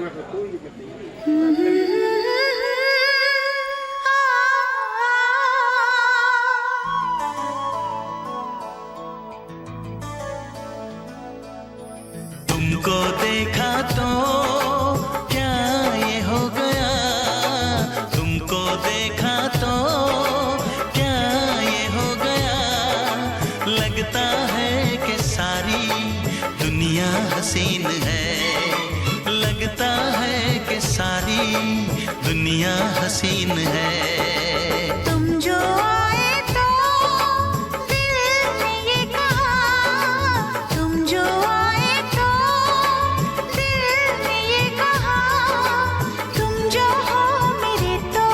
तुमको देखा तो क्या ये हो गया, तुमको देखा तो क्या ये हो गया। लगता है कि सारी दुनिया हसीन है, लगता है कि सारी दुनिया हसीन है। तुम जो आए तो दिल ने ये कहा, तुम जो आए तो दिल ने ये कहा, तुम जो हो मेरे तो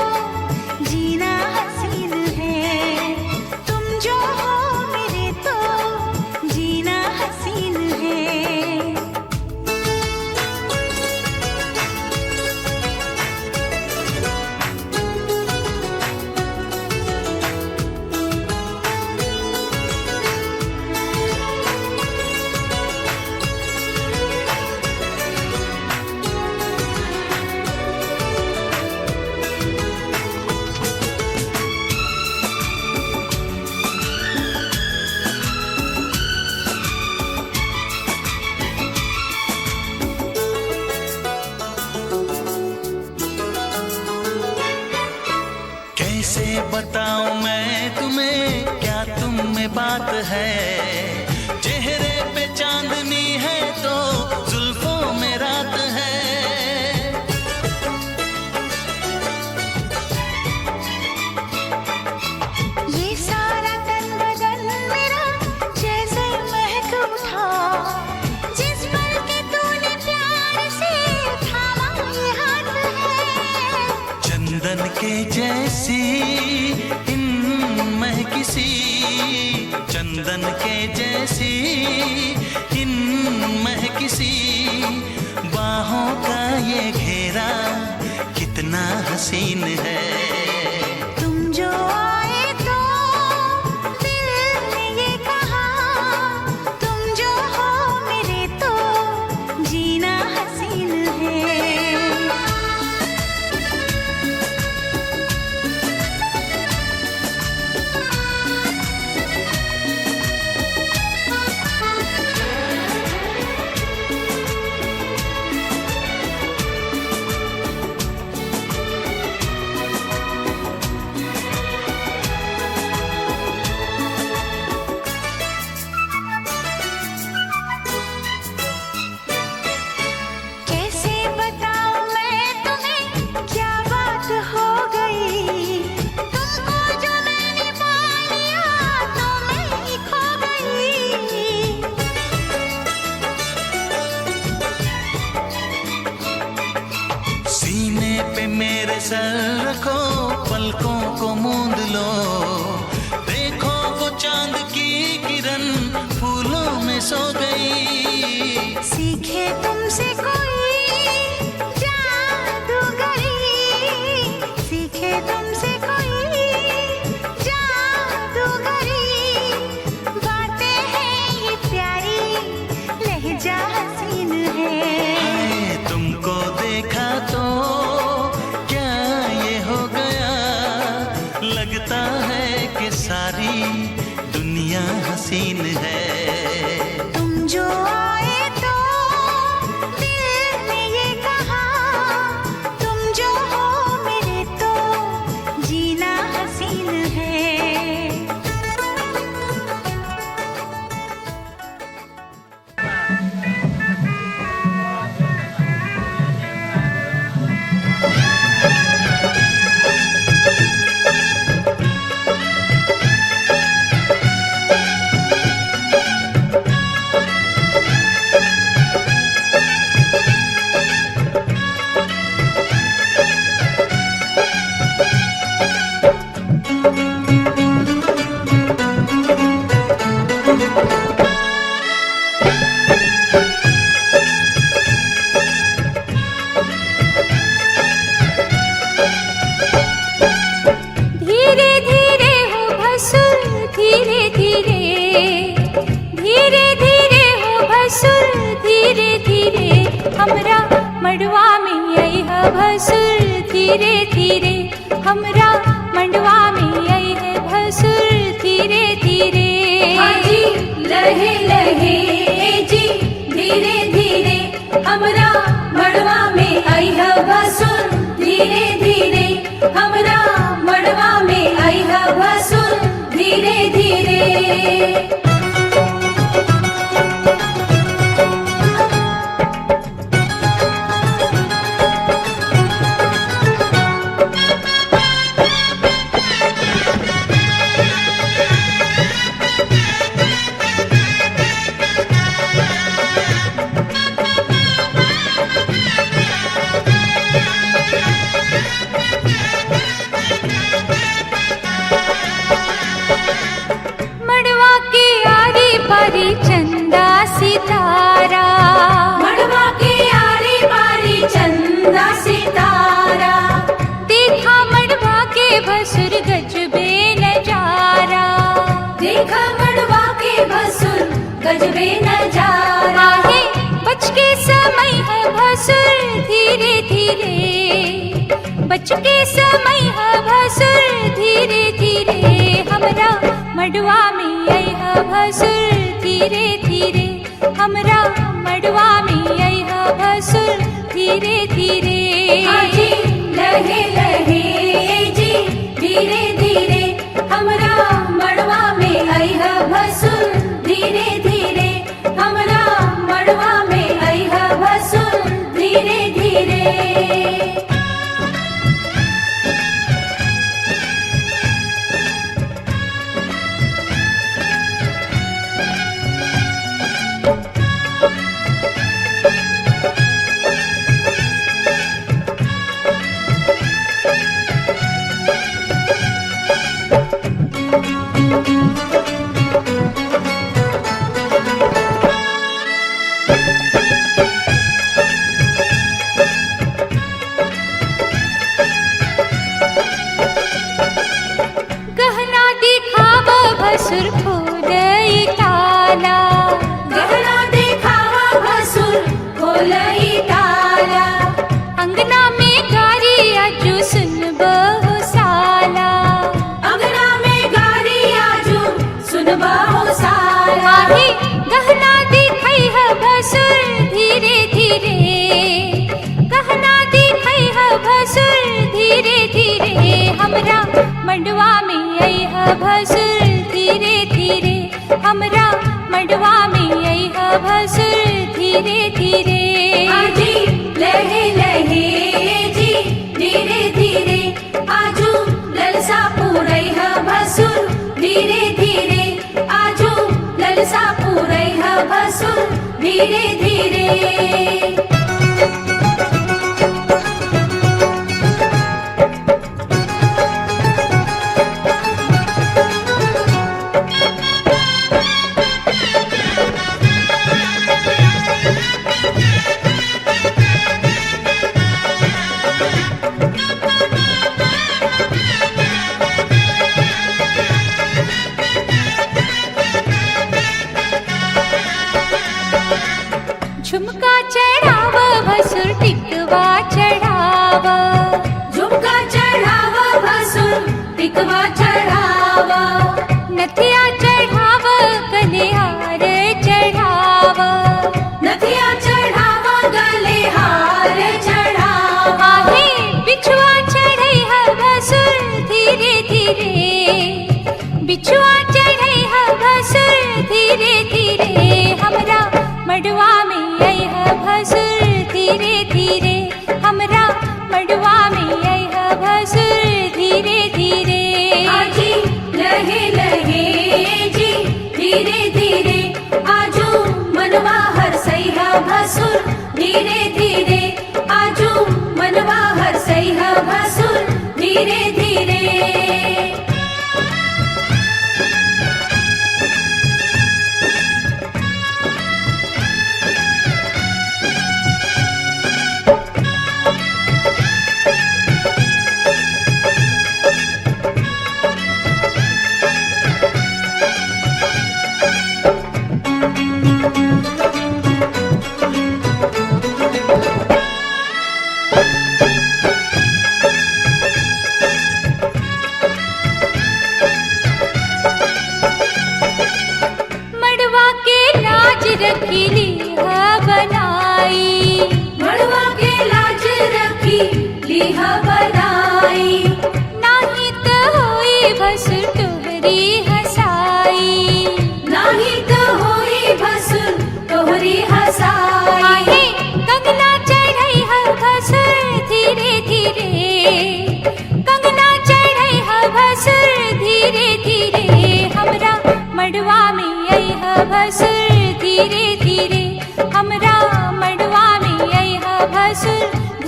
जीना हसीन है, तुम जो हो मेरे तो जीना हसीन है। कैसे बताऊं मैं तुम्हें, क्या तुम में बात है। चेहरे पे चांदनी है तो जुल्फों में रात है। ये सारा तन बदन मेरा जैसे महक उठा, जिस पल के तूने प्यार से थामा ये हाथ है। चंदन के जैसी इन महकिसी, चंदन के जैसी इन महकिसी बाहों का ये घेरा कितना हसीन है। तुम जो आए तो दिल ने ये कहा, तुम जो हो मेरे तो जीना हसीन है। कैसे बताऊं मैं तुम्हें क्या बात हो गई, तुमको जो मैंने पा लिया तो मैं ही खो गई। सीने पे मेरे सर रखो, पलकों को मूंद लो, देखो वो चांद की किरण फूलों में सो गई। सीखे तुमसे कोई जादूगरी, सीखे तुमसे कोई जादूगरी, बातें हैं ये प्यारी, लहजा हसीन है। हाय, तुमको देखा तो क्या ये हो गया। लगता है कि सारी दुनिया हसीन है। तुम भसुर धीरे धीरे, हमरा मंडवा में आई है भसुर धीरे धीरे। हाजी लहे लहे जी धीरे धीरे, हमरा मड़वा में आई है भसुर धीरे धीरे, हमरा मड़वा में आई है भसुर धीरे धीरे। मड़वा के आरी पारी चंदा सितारा, मड़वा के आरी बारी चंदा सितारा, देखा मड़वा के भसुर गजबे नजारा। देखा मड़वा के भसुर गजबे नजारा। आहे बच के समय है भसुर धीरे धीरे, बच के समय है भसुर धीरे धीरे, हमरा मड़वा में आई है भसुर धीरे धीरे, हमरा मड़वा में आई है भसुर धीरे धीरे। हाजी लहे लहे जी धीरे धीरे, हमरा मड़वा में आई है भसुर धीरे धीरे, हमरा मड़वा में आई है भसुर धीरे धीरे। गहना दिखावा भसुर खोलई ताला, गहना देखावा भसुर खोलई ताला, अंगना में गारी आजू सुन बहु साला। अंगना में गारी आजू सुनबा हो साला। आहे गहना दिखाई है भसुर धीरे धीरे, गहना दिखाई है भसुर धीरे धीरे, हमरा मंडवा में आई है भसुर धीरे धीरे, हमरा मंडवा में आई है भसुर धीरे धीरे। हाजी लहे लहे जी धीरे धीरे, आजू ललसा पूरई है भसुर धीरे धीरे, आजू ललसा पूरई है भसुर धीरे धीरे। झुमका चढ़ाव भसुर टिकवा चढ़ाव, झुमका चढ़ावा भसुर टिकवा चढ़ावा, नथिया चढ़ाव गले हार चढ़ाव। नथिया चढ़ावा गले हार चढ़ावा, आहे बिछुआ चढ़ई है भसुर धीरे धीरे, बिछुआ चढ़ई है भसुर धीरे धीरे, हमरा मड़वा में आई है भसुर धीरे धीरे, हमरा मड़वा में आई है भसुर धीरे धीरे। हाजी लहे लहे जी धीरे धीरे, आजू मनवा हरसई है भसुर धीरे धीरे, आजू मनवा हरसई है भसुर धीरे धीरे।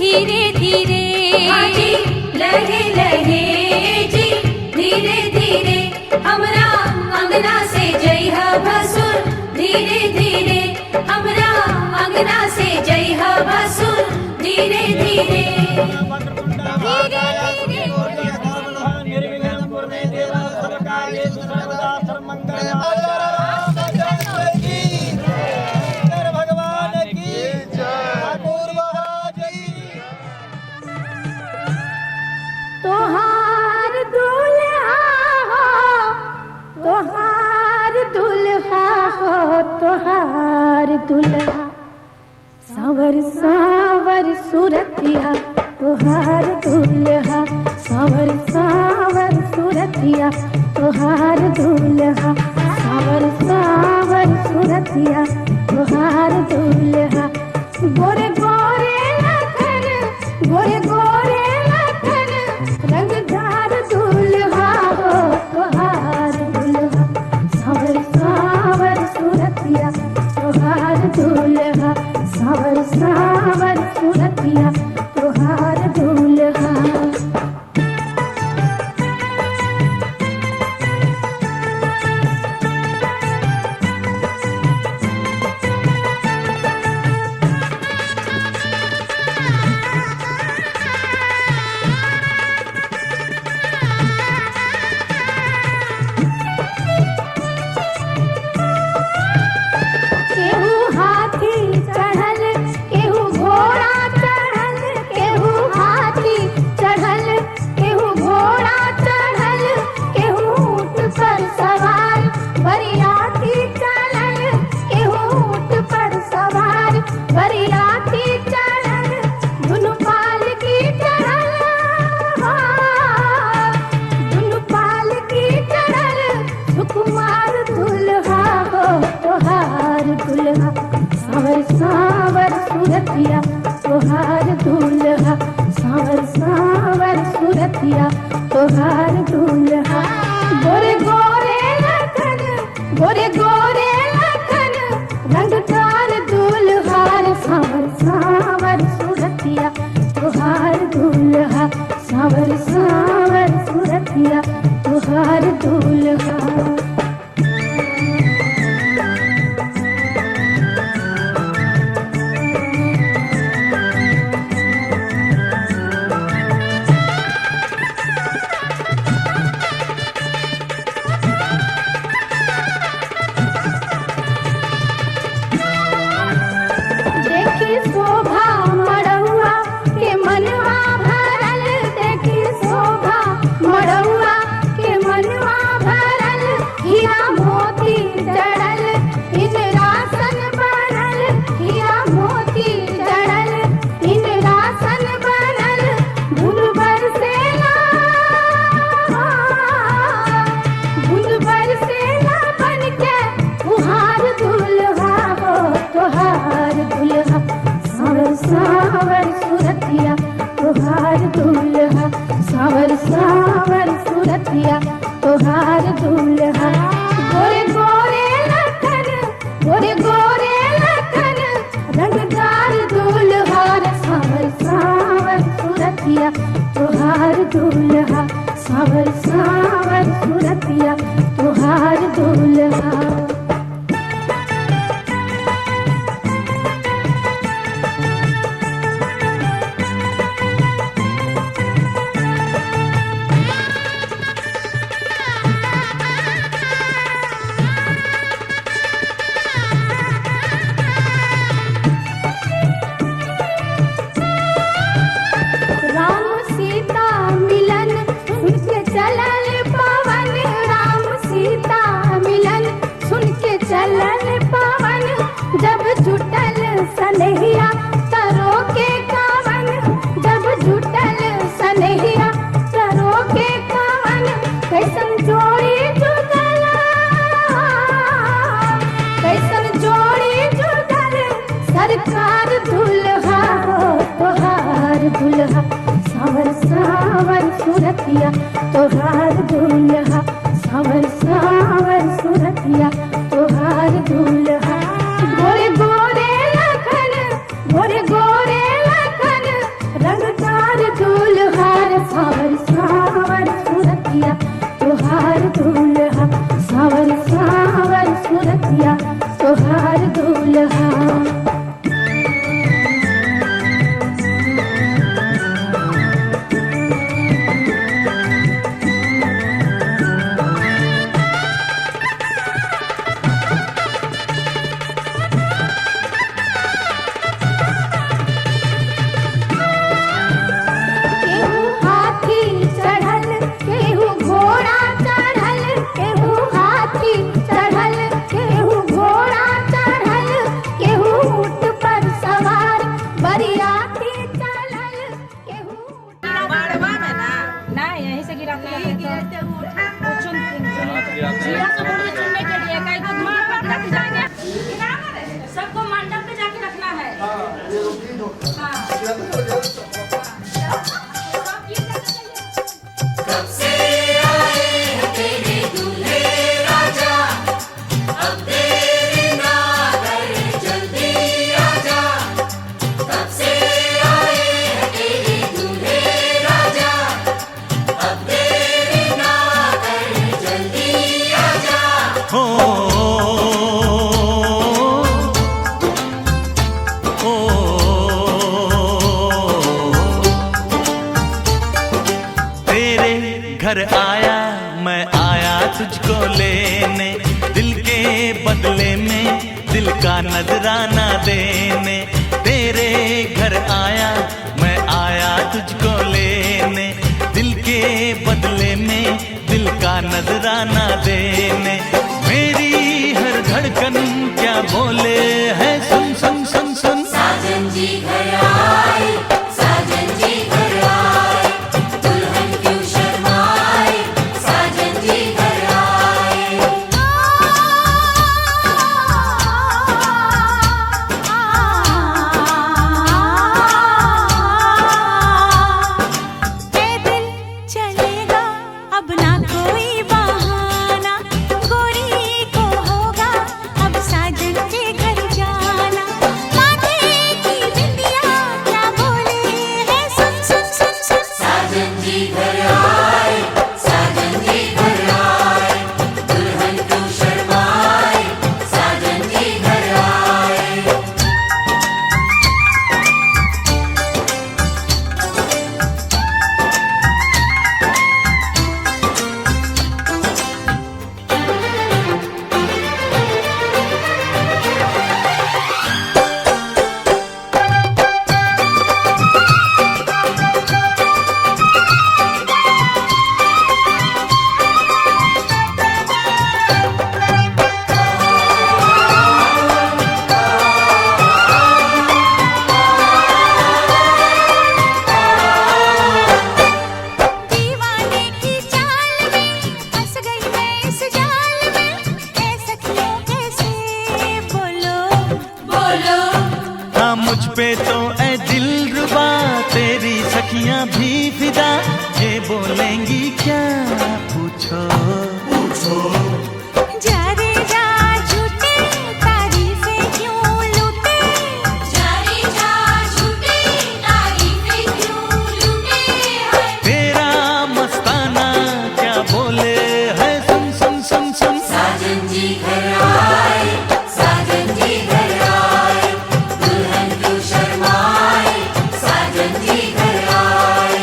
धीरे धीरे हाँ जी लहे लहे जी धीरे धीरे हमरा अंगना से जइहा भसुर धीरे धीरे हमरा अंगना से जइहा भसुर धीरे धीरे तोहार दुल्हा हो तोहार दुल्हा हो तोहार दुल्हा सावर सावर सूरतिया तोहार दुल्हा सावर सावर सूरतिया तोहार दुल्हा सावर सावर सूरतिया तोहार दुल्हा गोरे गोरे लखन गोरे गोरे रंगदार दुल्हा हो तोहार दुल्हा सावर सावर सूरतिया तोहार दुल्हा सावर सावर सूरतिया तोहार दुल्हा केहू हाथी चढ़ल केहू घोड़ा चढ़ल केहू हाथी चढ़ल केहू घोड़ा चढ़ल केहू ऊँट पर सवार बरियाती चढ़ल केहू ऊँट पर सवार बरियाती चढ़ल दुनु पालकी चढ़ल दुनु पालकी चढ़ल सुकुमार दुल्हा हो तोहार दुल्हा सावर सावर सूरतिया तोहार दुल्हा सावर सावर सूरतिया तोहार दुल्हा गोरे गोरे लखन गोरे गोरे लखन रंगदार दुल्हा सावर सावर सूरतिया तोहार दुल्हा सावर सावर सूरतिया तोहार दुल्हा देखी शोभा मड़उआ के मनवा भरल देखी शोभा मड़उआ के मनवा भरल हीरा मोती जड़ल इन रासन बनल हीरा मोती जड़ल इन रासन बनल धुन बरसेला बन के तुहार दुल्हा हो तोहार दुल्हा सावर सावर सूरतिया तोहार दुल्हा सावर सावर सूरतिया तोहार दुल्हा गोरे गोरे लखन गोरे गोरे लखन रंगदार दुल्हा सावर सावर सूरतिया तोहार दुल्हा सावर सावर सूरतिया तोहार दुल्हा राम सीता मिलन सुन के चलल पवन राम सीता मिलन सुन के चलल पवन जब जुटल सनहिया तरो के कावन जब जुटल सनहिया तरो के कावन कैसन जोड़ी जुटल कैसन जोड़ी जुटल सरकार दुल्हा हो तोहार दुल्हा सावर सावर सूरतिया तोहार दुल्हा सावर सावर सूरतिया तोहार दुल्हा गोरे गोरे लखन चुनने के लिए कहीं को घुमा पर रख जाएंगे। सबको मंडप पे जाके रखना है। कब से आए हैं तेरे दूल्हे राजा, अब देरी ना कर जल्दी आजा। कब से आए हैं तेरे दूल्हे राजा, अब देरी ना कर जल्दी आजा। हो तेरे घर आया मैं आया तुझको लेने, दिल के बदले में दिल का नजराना देने। तेरे घर आया मैं आया तुझको लेने, दिल के बदले में दिल का नजराना देने। मेरी हर धड़कन क्या बोले है सुन सुन सुन सुन। साजन जी घर आए, साजन जी घर आए, दुल्हन क्यों शर्माए, साजन जी घर आए। पैदल चलेगा अब ना कोई बहाना, गोरी को होगा अब साजन के घर जाना। माथे की बिंदिया क्या बोले है सुन सुन सुन सुन। साजन जी घर आए, साजन जी घर आए, दुल्हन क्यों शर्माए, साजन जी घर आए। दीवाने की चाल में फंस गई मैं इस जाल में, ऐ सखियों कैसे बोलो बोलो हाँ मुझ पे तो ऐ दिलरुबा तेरी सखियां भी फिदा, ये बोलेंगी क्या पूछो पूछो। जा रे जा झूठे तारीफें क्यों लूटे, जारी जा झूठी तारीफें क्यों लूटे हैं। तेरा मस्ताना क्या बोले है सुन सुन सुन सुन। साजन जी घर आए, साजन जी घर आए, दुल्हन क्यों शर्माए, साजन जी घर आए।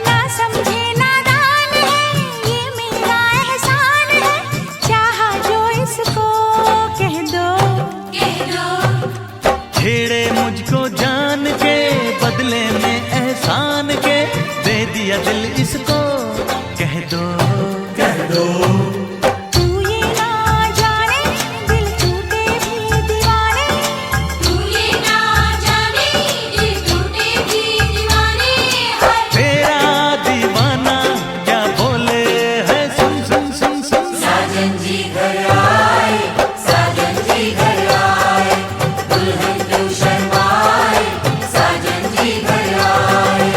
ना समझे नादान है ये मेरा एहसान है, चाहा जो इसको कह दो। कह दो छेड़े मुझको जान के बदले में एहसान के, दे दिया दिल इसको कह दो कह दो। तू ये ना जाने दिल टूटे भी दीवाने, तू ये ना जाने दिल टूटे भी दीवाने हैं। तेरा दीवाना क्या बोले है सुन सुन सुन सुन। साजन जी घर आए, साजन जी घर आए, दुल्हन क्यों शर्माए, साजन जी घर आए।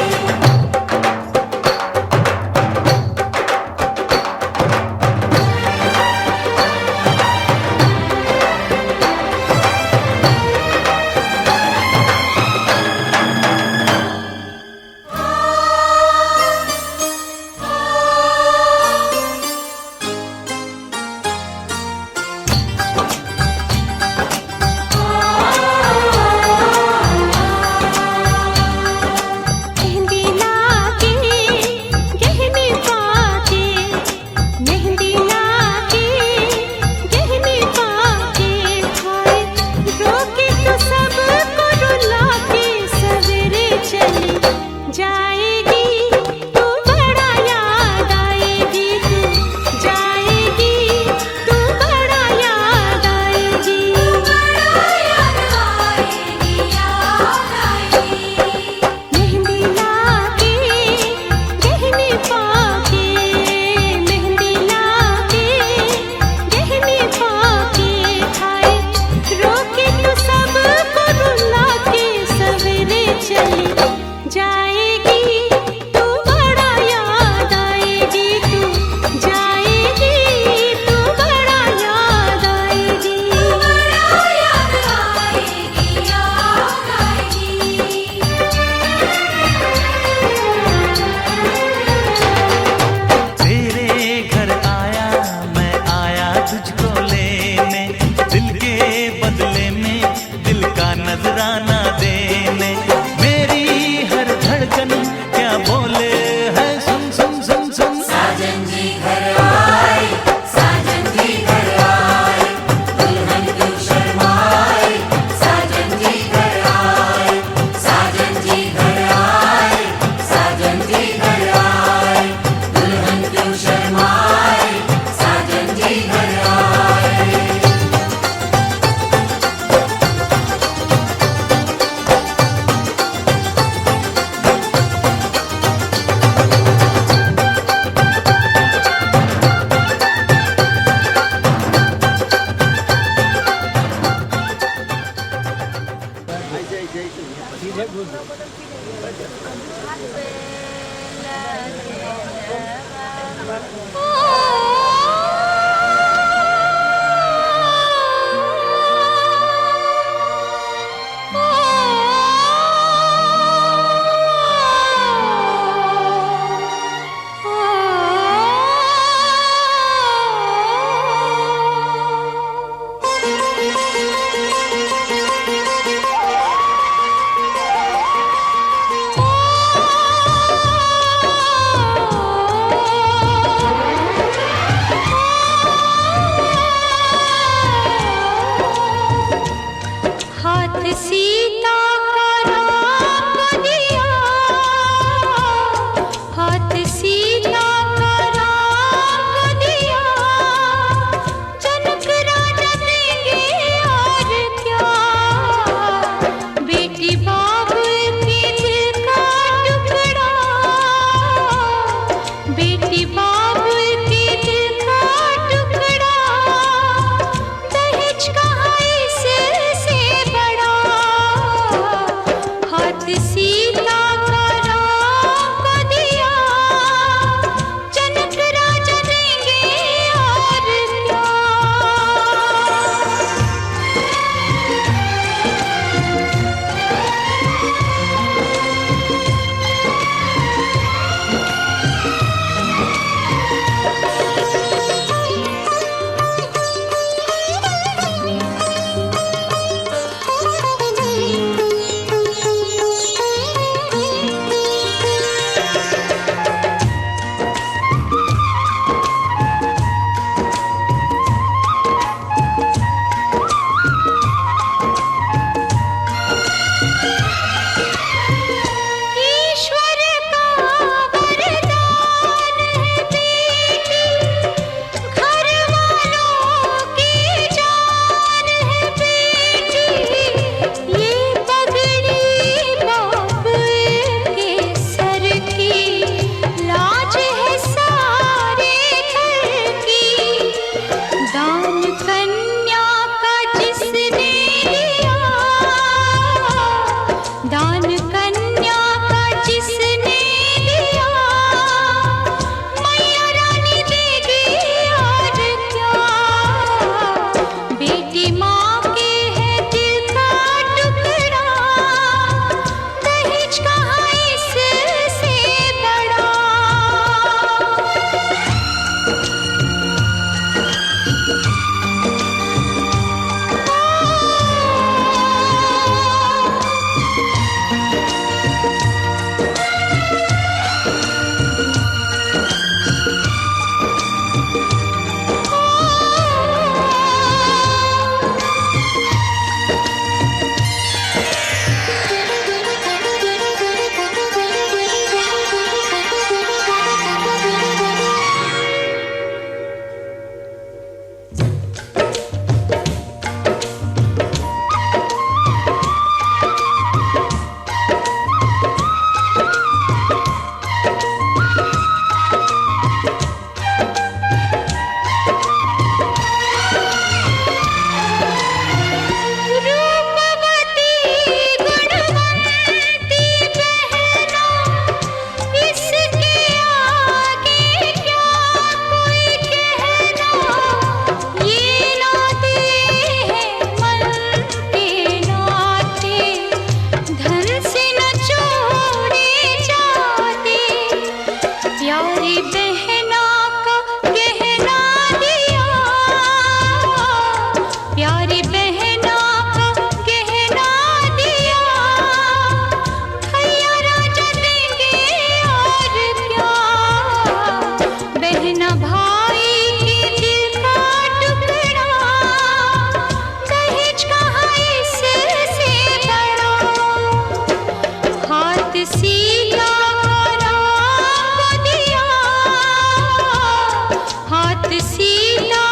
सीता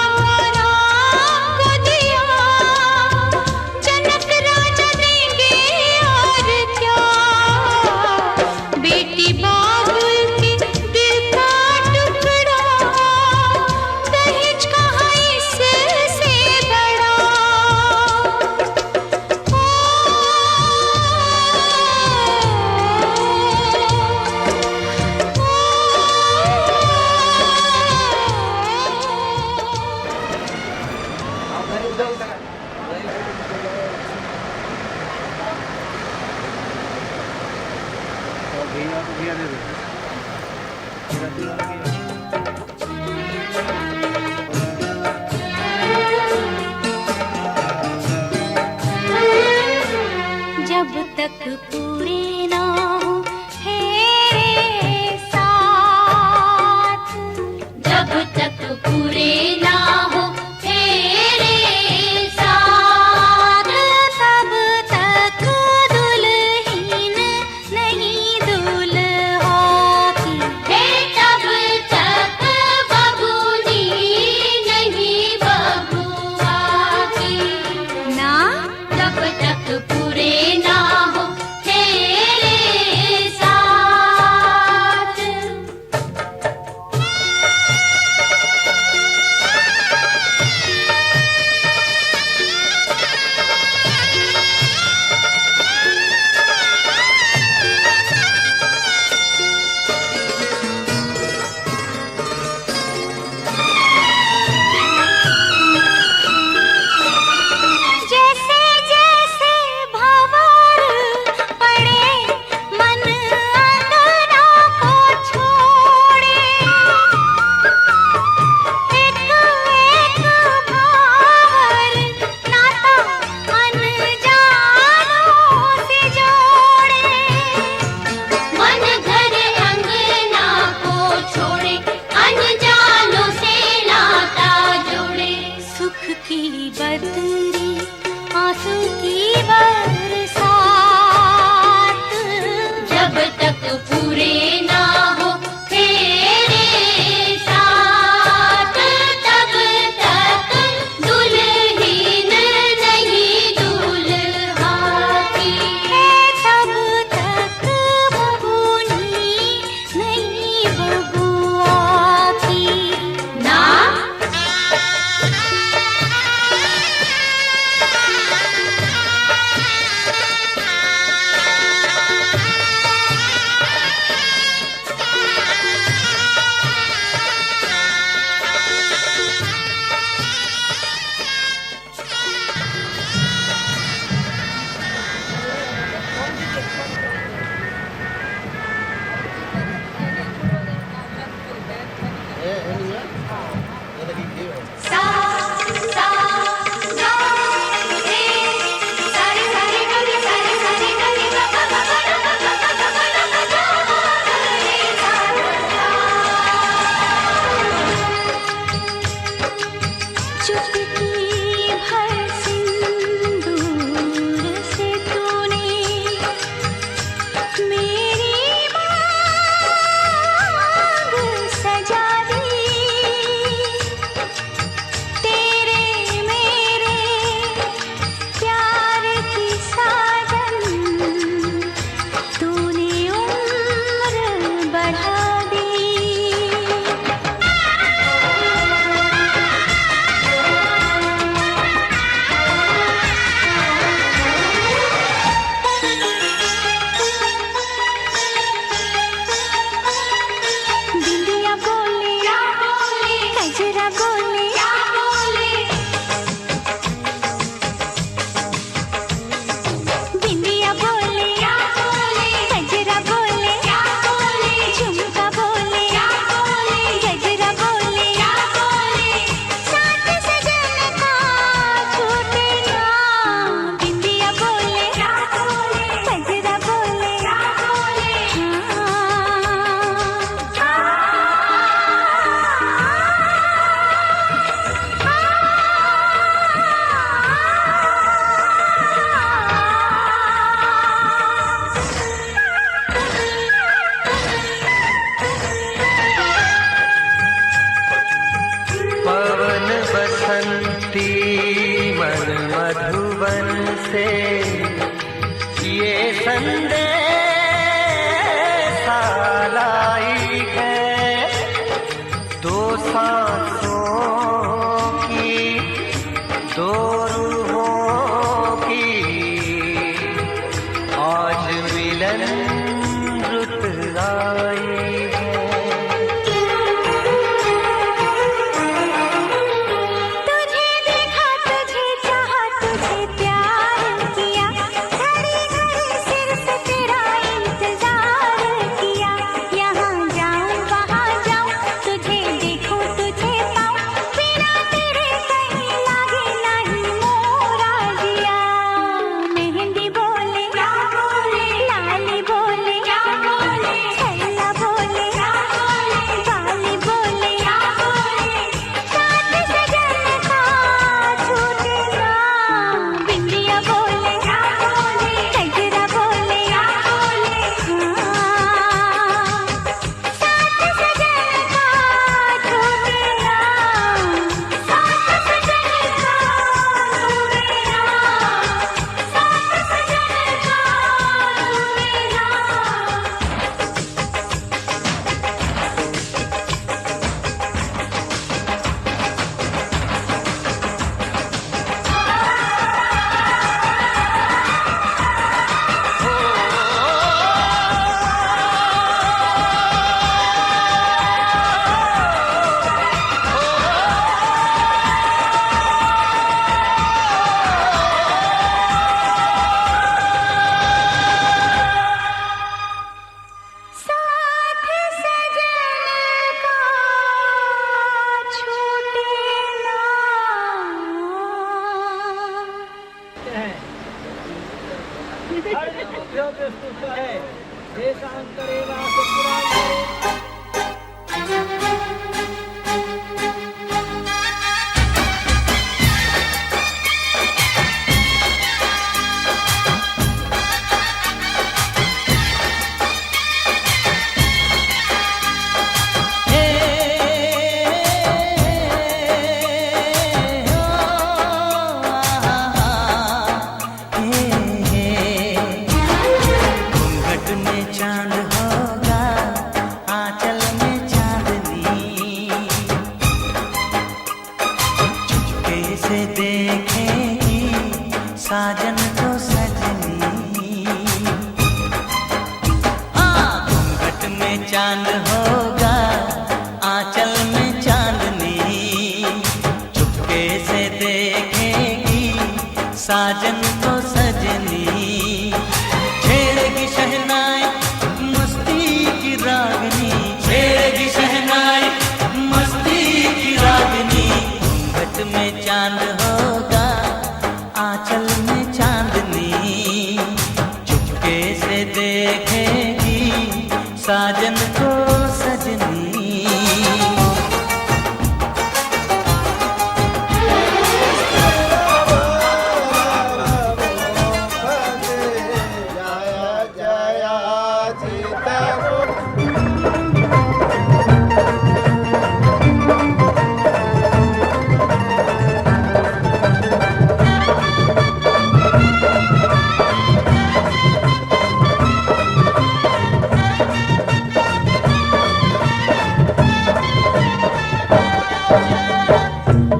राम को दिया, जनक राजा देंगे और क्या। बेटी बाबुल के दिल का टुकड़ा, दहेज कहाँ इससे बड़ा। जब तक पूरे ना हो तेरे साथ, जब तक पूरे ना हो तेरे साथ, तब तक दुल्हन नहीं दूल्हा की। तब तक बबूनी नहीं बबुआ की ना, जब तक पूरे ना हो तेरे साथ। जैसे जैसे भंवर पड़े, मन अंगना को छोड़े। एक एक भावर नाता अनजानों से जोड़े। मन घर अंगना को छोड़े, अनजानों से नाता जोड़े। सुख की बदरी आंसू की बरसात, जब तक पूरे ना हो तेरे साथ, तब तक दुल्हन नहीं दूल्हा की। तब तक बबूनी नहीं बबुआ की ना। सा सा गा रे, सारे सारे गले, सारे सारे गले, गा गा गा गा गा गा गा गा गा गा रे सा गा। चुटकी भर सिंदूर से तूने मेरी मांग सजा दी। तेरे मेरे प्यार की साजन, तूने उम्र बढ़ा दी। से ये संदेशा लाई है, दो सांसों की दो रूहों की आज मिलन रुत आई है। तुझे देखा, तुझे चाहा, तुझे प्यार किया, घड़ी घड़ी सिर पे तेरा इंतजार किया। यहाँ जाऊँ वहाँ जाऊँ, तुझे देखूँ तुझे पाऊँ, बिना तेरे कहीं लागे नहीं मोरा जिया। मेहंदी बोले क्या बोले, लाली बोले क्या बोले, छैला बोले क्या बोले, बाली बोले क्या बोले, साथ सजन का छूटे ना। बिंदिया बोले क्या बोले, गजरा बोले क्या बोले, साथ सजन का छूटे ना, साथ सजन का छूटे ना, साथ सजन का छूटे ना। साथ सजन का छूटे ना। घूंघट में चांद होगा, आंचल में चांदनी, चुपके से देखेगी साजन को सजनी। घूंघट में चांद होगा, आंचल में चांदनी, चुपके से देखेगी साजन को सजनी। छेड़ेगी शहनाई मस्ती की रागनी, छेड़ेगी शहनाई मस्ती की रागनी। घूंघट में चांद होगा, आंचल में चांदनी, चुपके से देखेगी साजन को सजनी।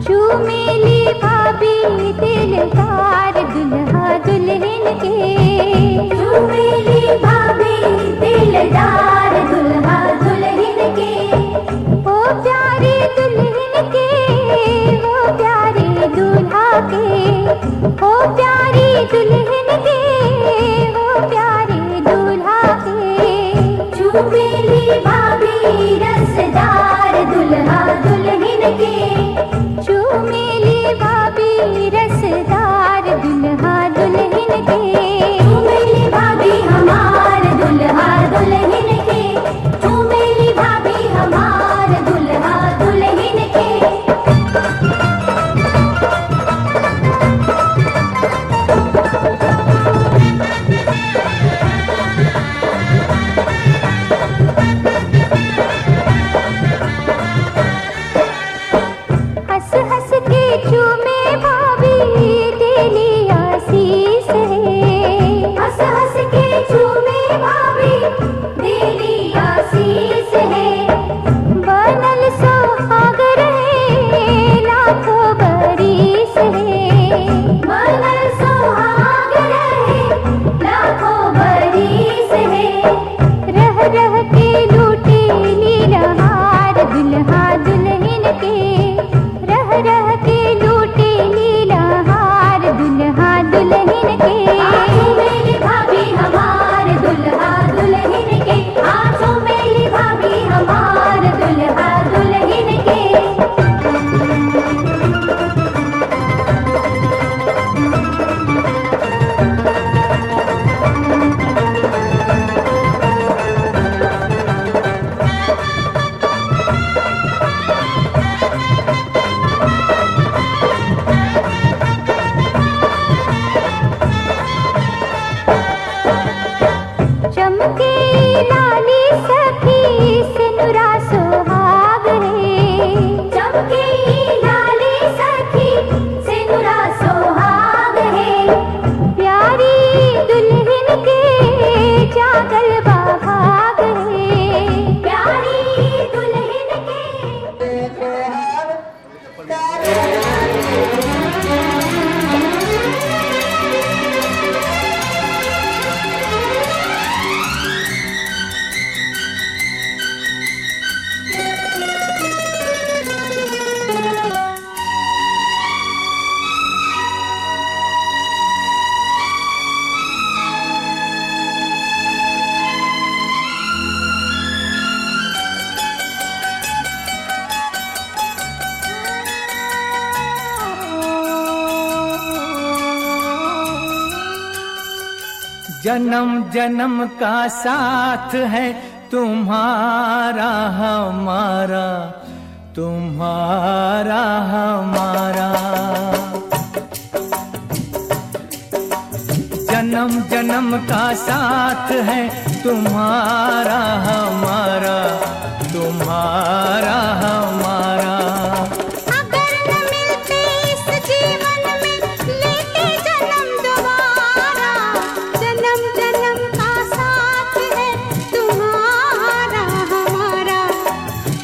चूमेली भाभी दिलदार दुल्हा दुल्हन के, चूमेली भाभी दिलदार दुल्हा दुल्हन के। ओ प्यारे दुल्हन के, ओ प्यारे दूल्हा के, ओ प्यारी दुल्हन के, ओ प्यारे दूल्हा के। चूमेली भाभी रसदार दुल्हा दुल्हन के, चूमेली भाभी रसदार दुल्हा दुल्हन के। चूमेली भाभी हमार दुल्हा दुल्हन के, चूमेली भाभी हमार दुल्हा दुल्हन के। हंस हंस के चूमे भाभी तेरी आशीष जन्म जन्म का साथ है तुम्हारा हमारा, तुम्हारा हमारा। जन्म जन्म का साथ है तुम्हारा हमारा, तुम्हारा हमारा। अगर न मिलते इस जीवन में लेते जन्म दोबारा, जन्म जन्म का साथ है तुम्हारा हमारा,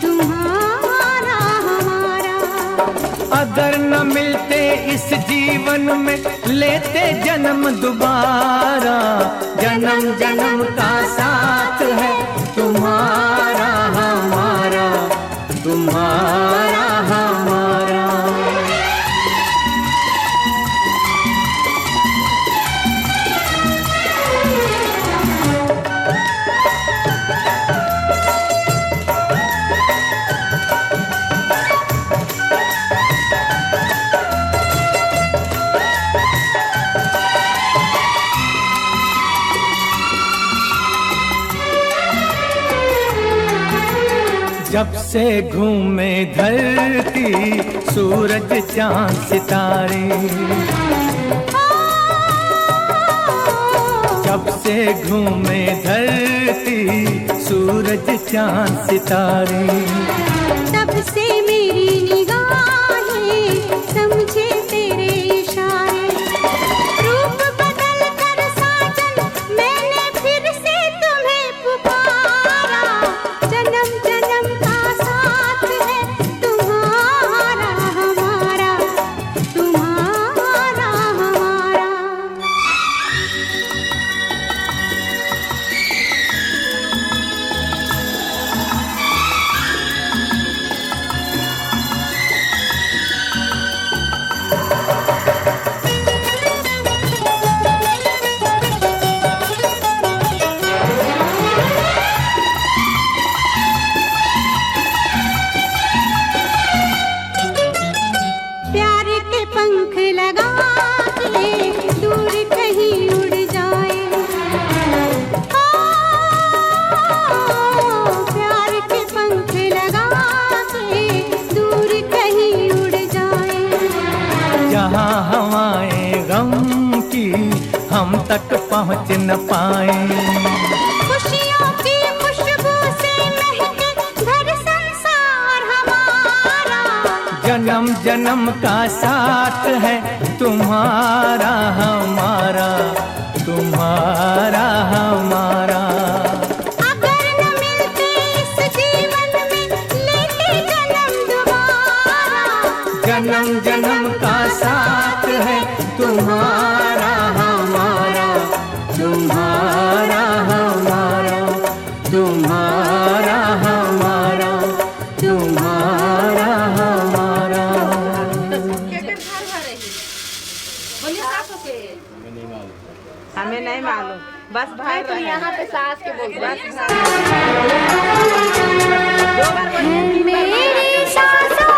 तुम्हारा हमारा। अगर न मिलते इस जीवन में लेते जन्म दोबारा, जन्म जन्म का साथ है तुम्हारा हमारा, तुम्हारा हमारा। जब से घूमे धरती सूरज चांद सितारे, जब से घूमे धरती सूरज चांद सितारे, तब से मेरी निगाहें समझे तेरे इशारे। रूप बदल कर साजन मैंने फिर से तुम्हें पुकारा, जन्म जन्म का साथ है तुम्हारा हमारा, तुम्हारा हमारा। प्यार के पंख लगा के दूर कहीं उड़ जाए, प्यार के पंख लगा के दूर कहीं उड़ जाए। जहाँ हवाएं गम की हम तक पहुँच न पाए, खुशियों की खुशबू से महके घर संसार हमारा, जन्म जन्म का साथ है तुम्हारा हमारा, तुम्हारा हमारा। अगर न मिलते इस जीवन में लेते जन्म दोबारा, जन्म जन्म का साथ है तुम्हारा हमारा, तुम्हारा हमारा, तुम्हारा हमारा, तुम्हारा हमारा। बोलिए सास के हमें नहीं मालूम, बस भाई तो यहाँ पे सास के बोल मेरी सांसों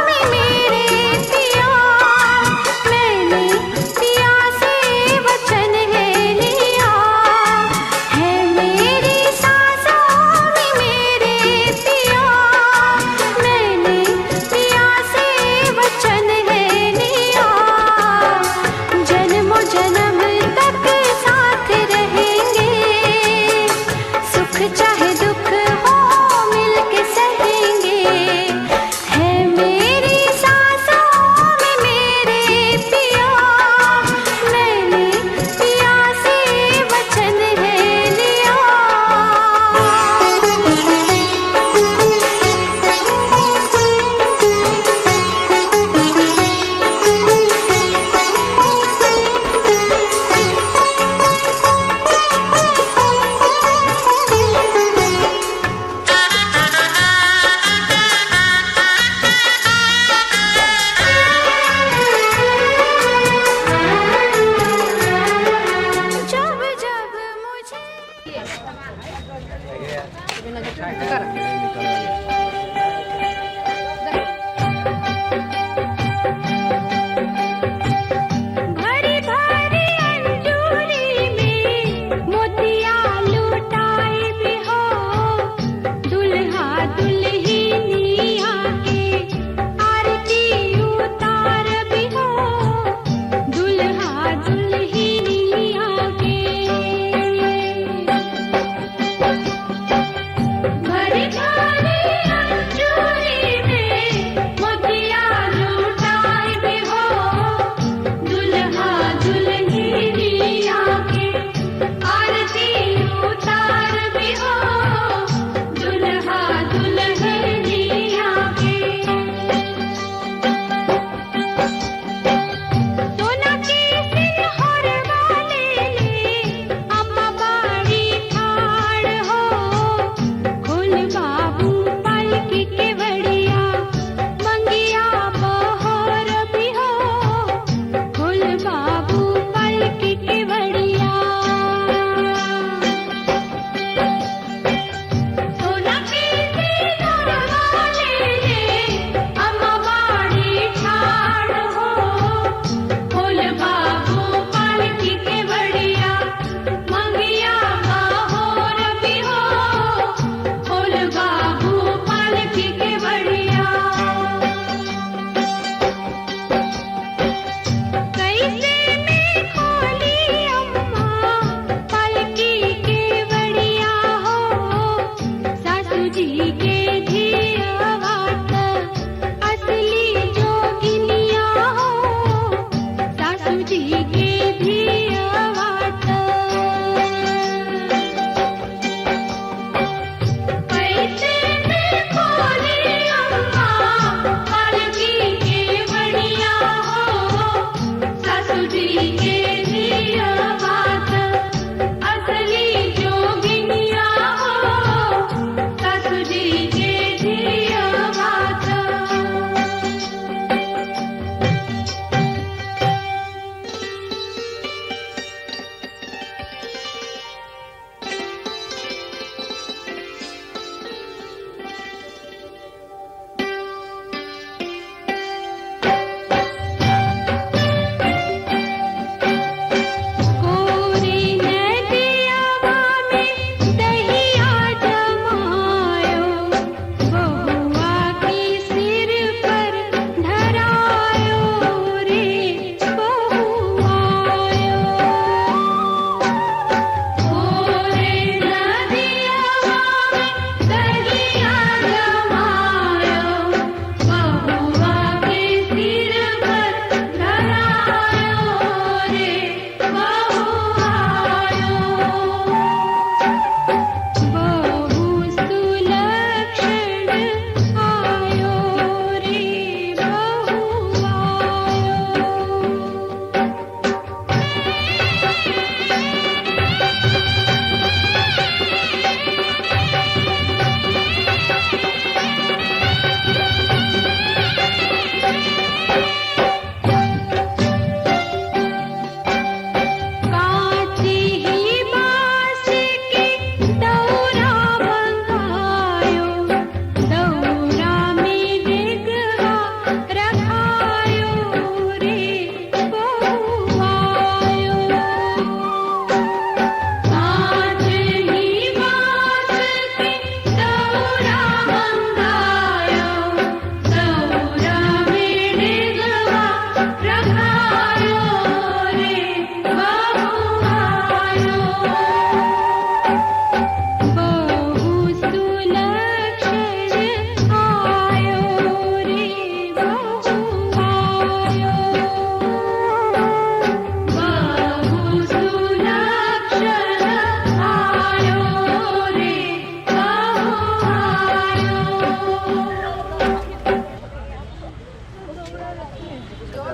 में मेरे पिया, मैंने पिया से वचन है लिया है। मेरी सांसों में मेरे पिया, मैंने पिया से वचन है लिया। जन्मों जन्म तक साथ रहेंगे, सुख चाहे दुख हो मिलके सहेंगे। है मेरी सांस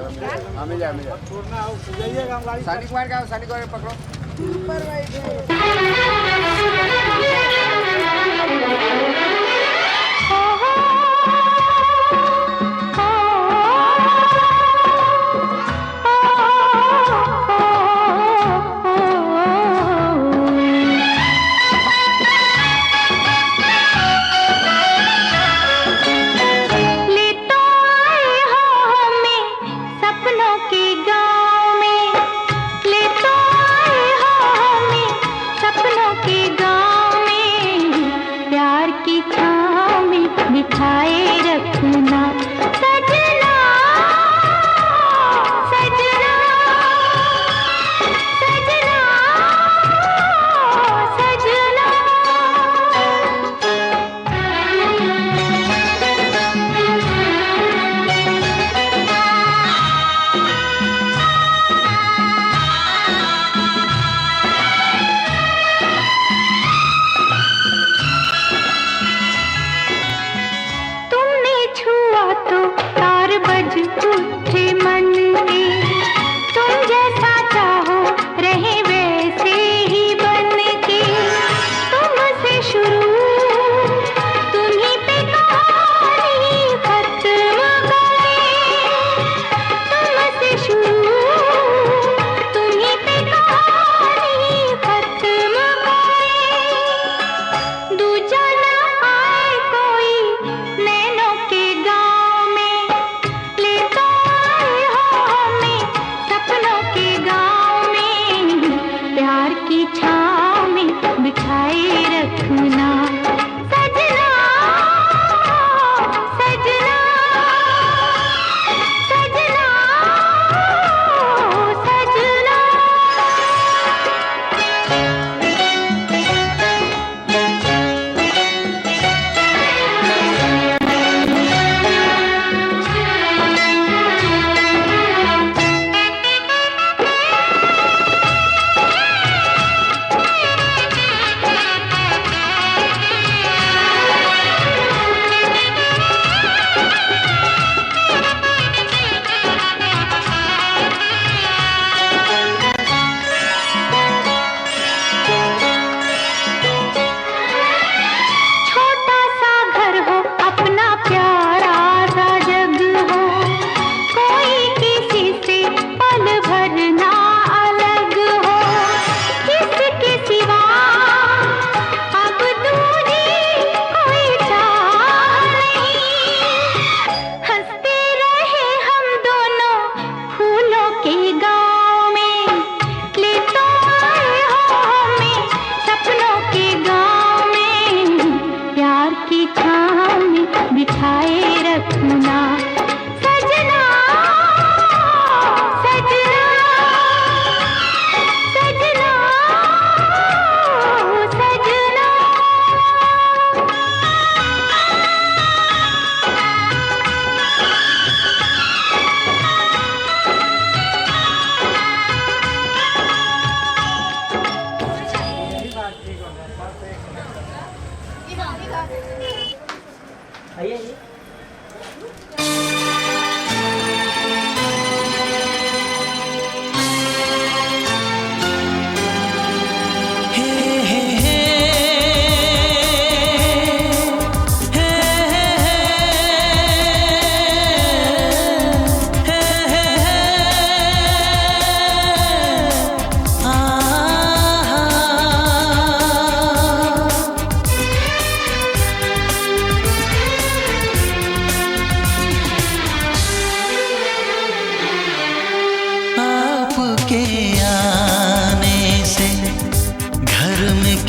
मिल जाए सानी कुमार का पकड़ो।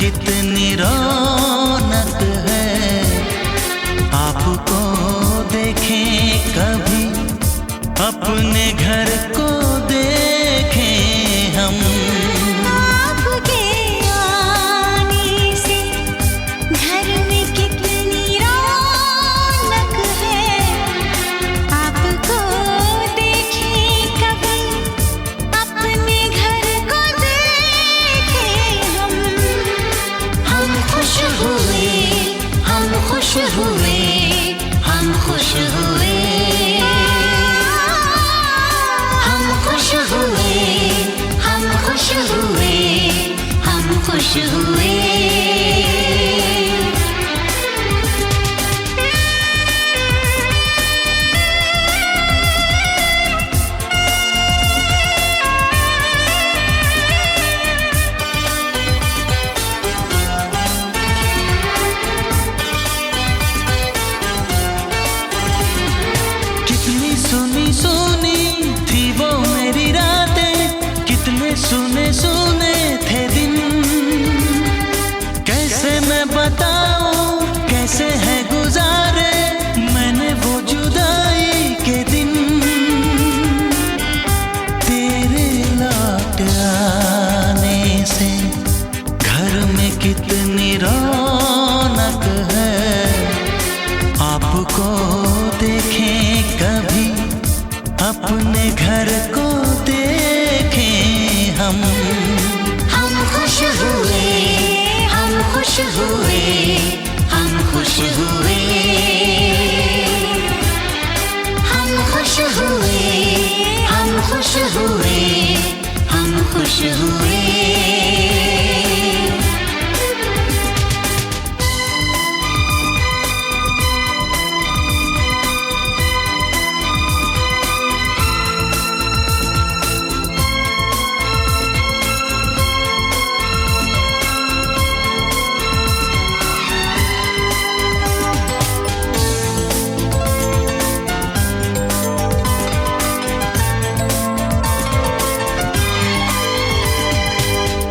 कितनी रौनक है, आपको देखें कभी अपने घर को देखें हम। आपके आने से घर में कितनी रौनक है, आपको देखें कभी अपने घर को देखें हम। हम खुश हुए, हम खुश हुए, हम खुश हुए। खुश हुए। कितनी सुनी सुनी थी वो मेरी रातें, कितने सुने सुने थे दिन। कैसे मैं बताऊं कैसे है गुजारे मैंने वो जुदाई के दिन। तेरे लौट आने से घर में कितनी रौनक है, आपको देखें कभी अपने घर को देखें हम खुश हुए, हम खुश हुए, हम खुश हुए, हम खुश हुए, हम खुश हुए, हम खुश हुए।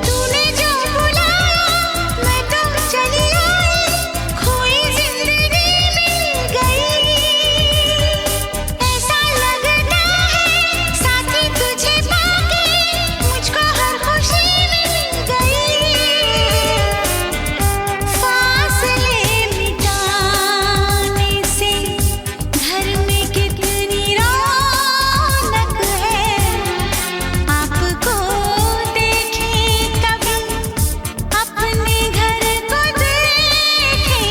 तूने जो बुलाया मैं तो चली आई, खोई जिंदगी मिल गई। ऐसा लगता है साथी तुझे पाके मुझको हर खुशी मिल गई। फासले मिटाने से घर में कितनी रौनक है, आपको देखे कभी अपने घर को देखे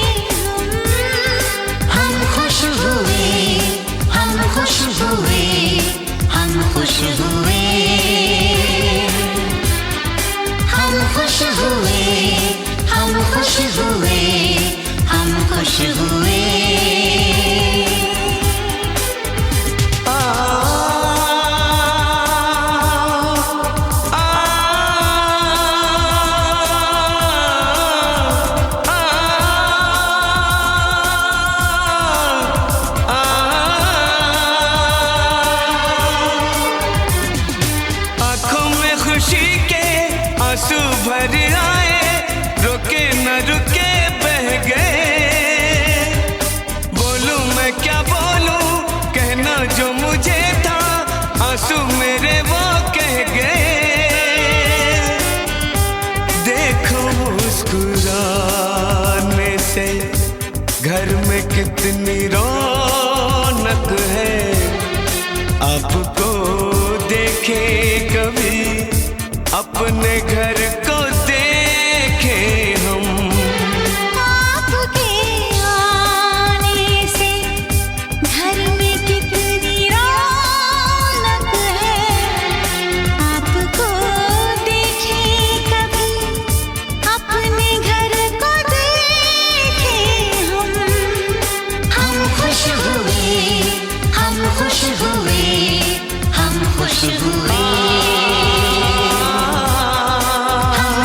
हम खुश हुए, हम खुश हुए, हम खुश हुए, हम खुश हुए, हम खुश हुए, हम खुश हुए। आँखों में खुशी के आंसू भर आए, रुके न रुके बह गए। बोलूं मैं क्या बोलूं कहना जो मुझे था, आंसू मेरे वो कह गए। देखो मुस्कुराने से घर में कितनी रौनक है, आपको देखे कभी अपने घर को देखे हम आपके आने से घर में कितनी रौनक है, आपको देखे कभी अपने घर को देखे हम खुश हुए, हम खुश हुए, हम खुश हुए, हम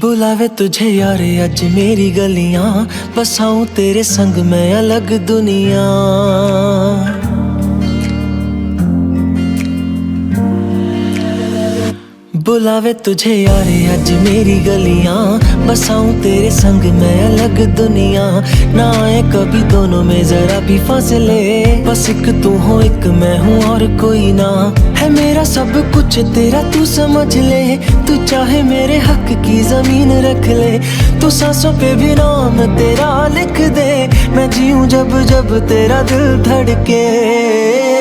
बुलावे तुझे यार अज मेरी गलियां, बसाऊं तेरे संग मैं अलग दुनिया। बुलावे तुझे यार अज मेरी गलियां, बसाऊं तेरे संग मैं अलग दुनिया। ना आए कभी दोनों में जरा भी फासले, बस एक तू हो एक मैं हूँ और कोई ना। है मेरा सब कुछ तेरा तू समझ ले, तू चाहे मेरे हक की जमीन रख ले। तू सांसों पे भी नाम तेरा लिख दे, मैं जीऊं जब जब तेरा दिल धड़के।